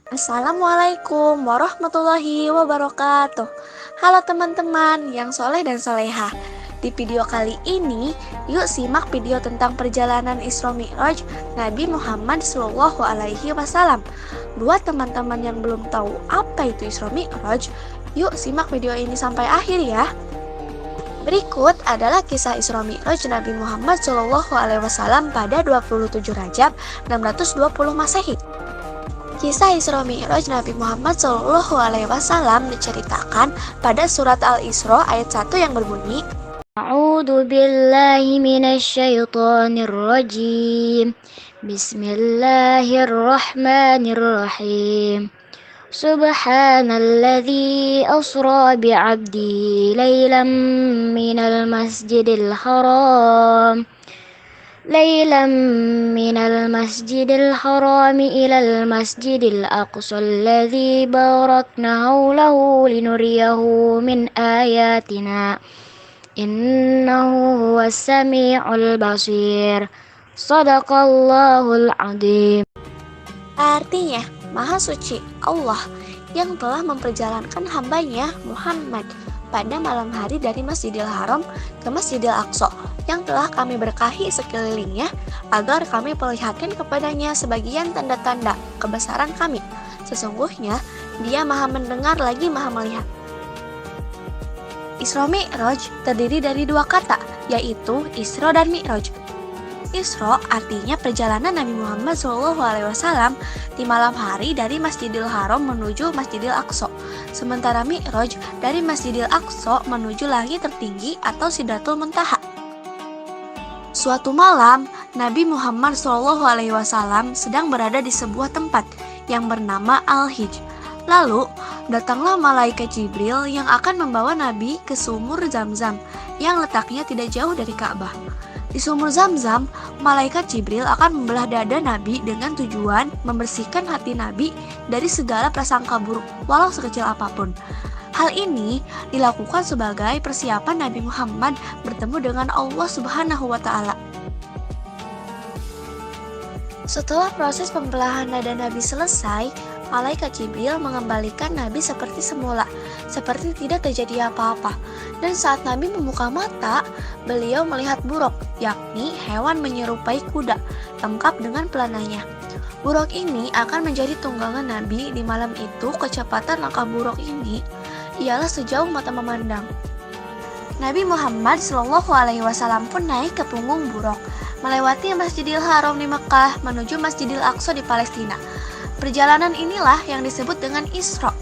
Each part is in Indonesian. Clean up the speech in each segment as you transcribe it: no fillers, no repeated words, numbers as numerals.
Assalamualaikum warahmatullahi wabarakatuh. Halo teman-teman yang soleh dan soleha. Di video kali ini, yuk simak video tentang perjalanan Isra Mi'raj Nabi Muhammad SAW. Buat teman-teman yang belum tahu apa itu Isra Mi'raj, yuk simak video ini sampai akhir ya. Berikut adalah kisah Isra Mi'raj Nabi Muhammad SAW pada 27 Rajab 620 Masehi. Kisah Isra Mi'raj Nabi Muhammad SAW diceritakan pada surat Al-Isra ayat 1 yang berbunyi, A'udzu billahi minasyaitonir rajim. Bismillahirrahmanirrahim. Subhanalladzi asra bi'abdihi lailan minal masjidil haram ilal masjidil aqsa alladzi barakna hawlahu linuriyahu min ayatina innahu huwas sami'ul basir. Shadaqallahul adzim. artinya Maha Suci Allah yang telah memperjalankan hambanya Muhammad pada malam hari dari Masjidil Haram ke Masjidil Aqsa yang telah kami berkahi sekelilingnya agar kami perlihatkan kepadanya sebagian tanda-tanda kebesaran kami. Sesungguhnya Dia Maha mendengar lagi Maha melihat. Isra Mi'raj terdiri dari dua kata, yaitu Isra dan Mi'raj. Isra artinya perjalanan Nabi Muhammad SAW di malam hari dari Masjidil Haram menuju Masjidil Aqsa. Sementara Mi'raj dari Masjidil Aqsa menuju langit tertinggi atau Sidratul Muntaha. Suatu malam, Nabi Muhammad SAW sedang berada di sebuah tempat yang bernama Al-Hijj. Lalu, datanglah malaikat Jibril yang akan membawa Nabi ke sumur Zam-Zam yang letaknya tidak jauh dari Ka'bah. Di sumur Zam-Zam, malaikat Jibril akan membelah dada Nabi dengan tujuan membersihkan hati Nabi dari segala prasangka buruk, walau sekecil apapun. Hal ini dilakukan sebagai persiapan Nabi Muhammad bertemu dengan Allah Subhanahu wa Ta'ala. Setelah proses pembelahan dada Nabi selesai, malaikat Jibril mengembalikan Nabi seperti semula, seperti tidak terjadi apa-apa. Dan saat Nabi membuka mata, beliau melihat buruk, yakni hewan menyerupai kuda, lengkap dengan pelananya. Buruk ini akan menjadi tunggangan Nabi di malam itu. Kecepatan langkah buruk ini ialah sejauh mata memandang. Nabi Muhammad SAW pun naik ke punggung buruk, melewati Masjidil Haram di Mekah menuju Masjidil Aqsa di Palestina. Perjalanan inilah yang disebut dengan Isra.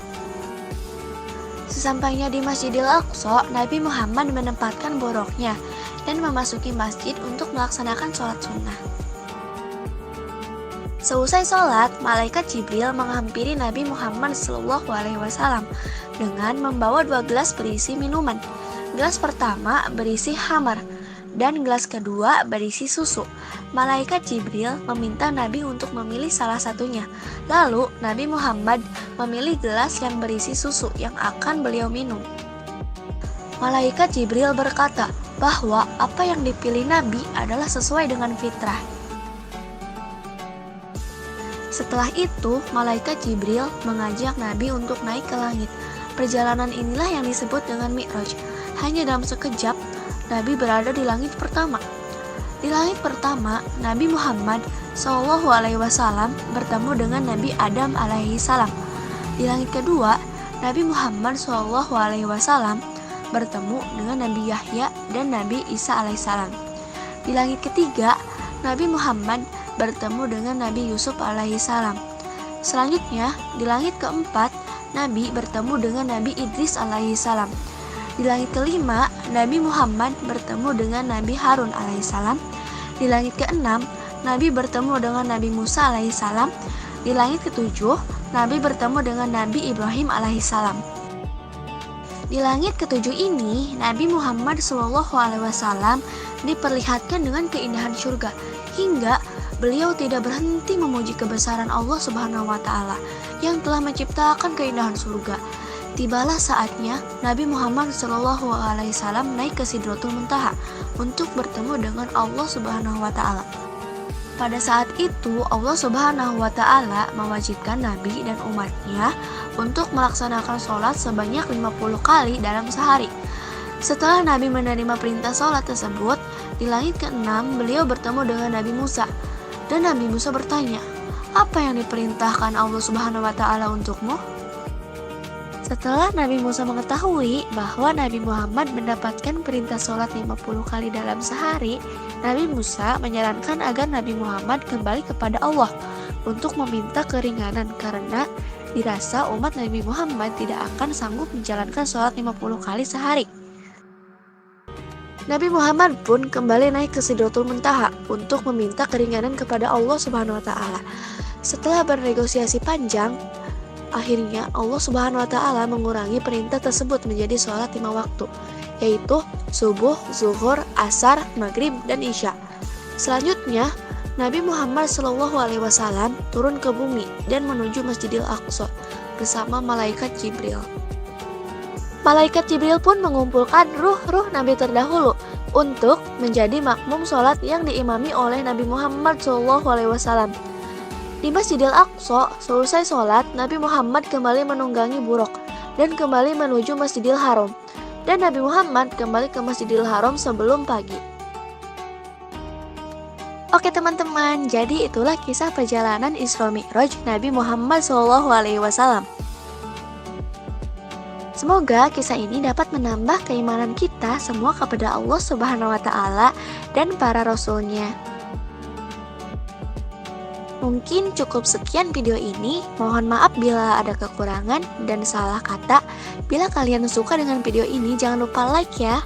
Sesampainya di Masjidil Aqsa, Nabi Muhammad menempatkan boroknya dan memasuki masjid untuk melaksanakan sholat sunnah. Seusai sholat, malaikat Jibril menghampiri Nabi Muhammad SAW dengan membawa 2 gelas berisi minuman. Gelas pertama berisi khamar dan gelas kedua berisi susu. Malaikat Jibril meminta Nabi untuk memilih salah satunya. Lalu Nabi Muhammad memilih gelas yang berisi susu yang akan beliau minum. Malaikat Jibril berkata bahwa apa yang dipilih Nabi adalah sesuai dengan fitrah. Setelah itu, malaikat Jibril mengajak Nabi untuk naik ke langit. Perjalanan inilah yang disebut dengan Mi'raj. Hanya dalam sekejap, Nabi berada di langit pertama. Di langit pertama, Nabi Muhammad SAW bertemu dengan Nabi Adam alaihissalam. Di langit kedua, Nabi Muhammad SAW bertemu dengan Nabi Yahya dan Nabi Isa alaihissalam. Di langit ketiga, Nabi Muhammad bertemu dengan Nabi Yusuf alaihissalam. Selanjutnya, di langit keempat, Nabi bertemu dengan Nabi Idris alaihissalam. Di langit kelima, Nabi Muhammad bertemu dengan Nabi Harun alaihissalam. Di langit keenam, Nabi bertemu dengan Nabi Musa alaihissalam. Di langit ketujuh, Nabi bertemu dengan Nabi Ibrahim alaihissalam. Di langit ketujuh ini, Nabi Muhammad SAW diperlihatkan dengan keindahan surga, hingga beliau tidak berhenti memuji kebesaran Allah Subhanahu wa Ta'ala yang telah menciptakan keindahan surga. Tibalah saatnya Nabi Muhammad SAW naik ke Sidratul Muntaha untuk bertemu dengan Allah Subhanahu wa Ta'ala. Pada saat itu, Allah Subhanahu wa Ta'ala mewajibkan Nabi dan umatnya untuk melaksanakan sholat sebanyak 50 kali dalam sehari. Setelah Nabi menerima perintah sholat tersebut, di langit ke-6 beliau bertemu dengan Nabi Musa. Dan Nabi Musa bertanya, "Apa yang diperintahkan Allah Subhanahu wa Ta'ala untukmu?" Setelah Nabi Musa mengetahui bahwa Nabi Muhammad mendapatkan perintah sholat 50 kali dalam sehari, Nabi Musa menyarankan agar Nabi Muhammad kembali kepada Allah untuk meminta keringanan karena dirasa umat Nabi Muhammad tidak akan sanggup menjalankan sholat 50 kali sehari. Nabi Muhammad pun kembali naik ke Sidratul Muntaha untuk meminta keringanan kepada Allah Subhanahu wa Ta'ala. Setelah bernegosiasi panjang, akhirnya Allah Subhanahu wa Ta'ala mengurangi perintah tersebut menjadi sholat 5 waktu, yaitu subuh, zuhur, asar, maghrib, dan isya. Selanjutnya, Nabi Muhammad SAW turun ke bumi dan menuju Masjidil Aqsa bersama malaikat Jibril. Malaikat Jibril pun mengumpulkan ruh-ruh Nabi terdahulu untuk menjadi makmum sholat yang diimami oleh Nabi Muhammad SAW. Di Masjidil Aqsa, selesai sholat, Nabi Muhammad kembali menunggangi buruk dan kembali menuju Masjidil Haram. Dan Nabi Muhammad kembali ke Masjidil Haram sebelum pagi. Oke teman-teman, jadi itulah kisah perjalanan Isra Mi'raj Nabi Muhammad SAW. Semoga kisah ini dapat menambah keimanan kita semua kepada Allah Subhanahu wa Ta'ala dan para rasulnya. Mungkin cukup sekian video ini. Mohon maaf bila ada kekurangan dan salah kata. Bila kalian suka dengan video ini, jangan lupa like ya.